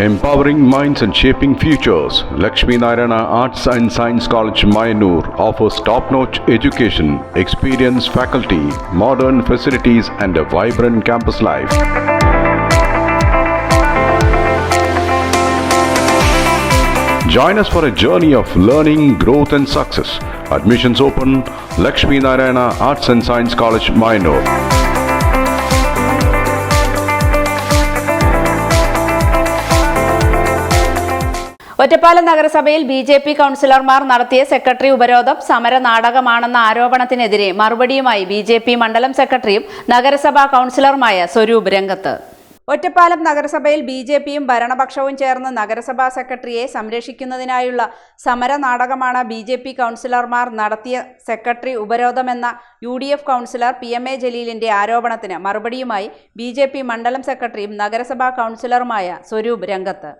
Empowering minds and shaping futures, Lakshmi Narayana Arts and Science College, Mayanur offers top-notch education, experienced faculty, modern facilities and a vibrant campus life. Join us for a journey of learning, growth and success. Admissions open, Lakshmi Narayana Arts and Science College, Mayanur. Ottapalam നഗരസഭയിൽ BJP. കൗൺസിലർമാർ നടത്തിയ secretary ഉപരോധം സമര നാടകമാണെന്ന ആരോപണത്തിനെതിരെ മറുപടിയുമായി BJP. മണ്ഡലം സെക്രട്ടറിയും നഗരസഭാ കൗൺസിലറുമായ സ്വരൂപ് രംഗത്ത്. ഒറ്റപ്പാലം നഗരസഭയിൽ ബി.ജെ.പിയും ഭരണപക്ഷവും ചേർന്ന് നഗരസഭാ സെക്രട്ടറിയെ സംരക്ഷിക്കുന്നതിനായുള്ള സമര നാടകമാണ് ബി.ജെ.പി. കൗൺസിലർമാർ നടത്തിയ സെക്രട്ടറി ഉപരോധമെന്ന യു.ഡി.എഫ്. കൗൺസിലർ പി.എം.എ. ജലീലിന്റെ ആരോപണത്തിന് മറുപടിയുമായി ബി.ജെ.പി. മണ്ഡലം സെക്രട്ടറിയും നഗരസഭാ കൗൺസിലറുമായ സ്വരൂപ് രംഗത്ത്.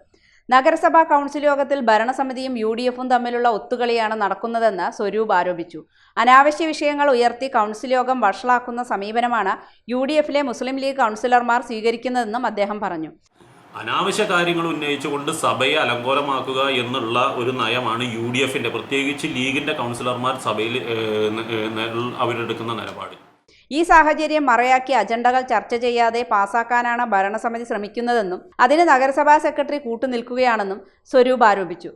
നഗരസഭാ കൗൺസിൽ യോഗത്തിൽ ഭരണസമിതിയും യു.ഡി.എഫും തമ്മിലുള്ള ഒത്തുകളിയാണ് നടക്കുന്നതെന്ന് സ്വരൂപ് ആരോപിച്ചു. അനാവശ്യ വിഷയങ്ങൾ ഉയർത്തി കൗൺസിൽ യോഗം വഷളാക്കുന്ന സമീപനമാണ് യു.ഡി.എഫിലെ മുസ്ലിം ലീഗ് കൗൺസിലർമാർ സ്വീകരിക്കുന്നതെന്നും അദ്ദേഹം പറഞ്ഞു. അനാവശ്യ കാര്യങ്ങൾ ഉന്നയിച്ചുകൊണ്ട് സഭയെ അലങ്കോലമാക്കുക എന്നുള്ള ഒരു നയമാണ് യു.ഡി.എഫിൻ്റെ, പ്രത്യേകിച്ച് ലീഗിൻ്റെ കൗൺസിലർമാർ സഭയിൽ അവരെടുക്കുന്ന നിലപാട്. ഈ സാഹചര്യം മറയാക്കി അജണ്ടകൾ ചർച്ച ചെയ്യാതെ പാസാക്കാനാണ് ഭരണസമിതി ശ്രമിക്കുന്നതെന്നും അതിന് നഗരസഭാ സെക്രട്ടറി കൂട്ടുനിൽക്കുകയാണെന്നും സ്വരൂപ് ആരോപിച്ചു.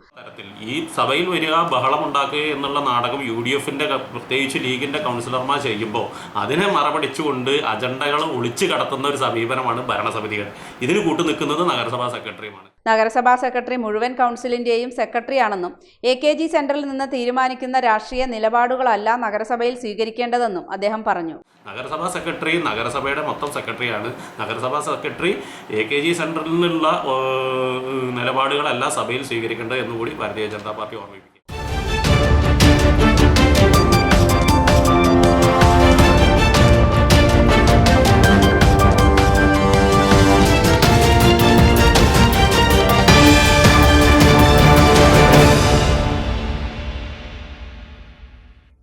ഈ സഭയിൽ വരിക, ബഹളമുണ്ടാക്കുക എന്നുള്ള നാടകം യു.ഡി.എഫിൻ്റെ പ്രത്യേകിച്ച് ലീഗിൻ്റെ കൗൺസിലർമാർ ചെയ്യുമ്പോൾ അതിനെ മറപടിച്ചുകൊണ്ട് അജണ്ടകൾ ഒളിച്ചു കടത്തുന്ന ഒരു സമീപനമാണ് ഭരണസമിതികൾ. ഇതിന് കൂട്ടുനിൽക്കുന്നത് നഗരസഭാ സെക്രട്ടറിയുമാണ്. നഗരസഭാ സെക്രട്ടറി മുഴുവൻ കൗൺസിലിന്റെയും സെക്രട്ടറിയാണെന്നും എ.കെ.ജി. സെന്ററിൽ നിന്ന് തീരുമാനിക്കുന്ന രാഷ്ട്രീയ നിലപാടുകളല്ല നഗരസഭയിൽ സ്വീകരിക്കേണ്ടതെന്നും അദ്ദേഹം പറഞ്ഞു. നഗരസഭാ സെക്രട്ടറി നഗരസഭയുടെ മൊത്തം സെക്രട്ടറിയാണ്. നഗരസഭാ സെക്രട്ടറി എ.കെ.ജി. സെന്ററിൽ നിന്നുള്ള നിലപാടുകളല്ല സഭയിൽ സ്വീകരിക്കേണ്ടത് എന്നുകൂടി ഭാരതീയ ജനതാ പാർട്ടി ഓർമ്മിപ്പിക്കും.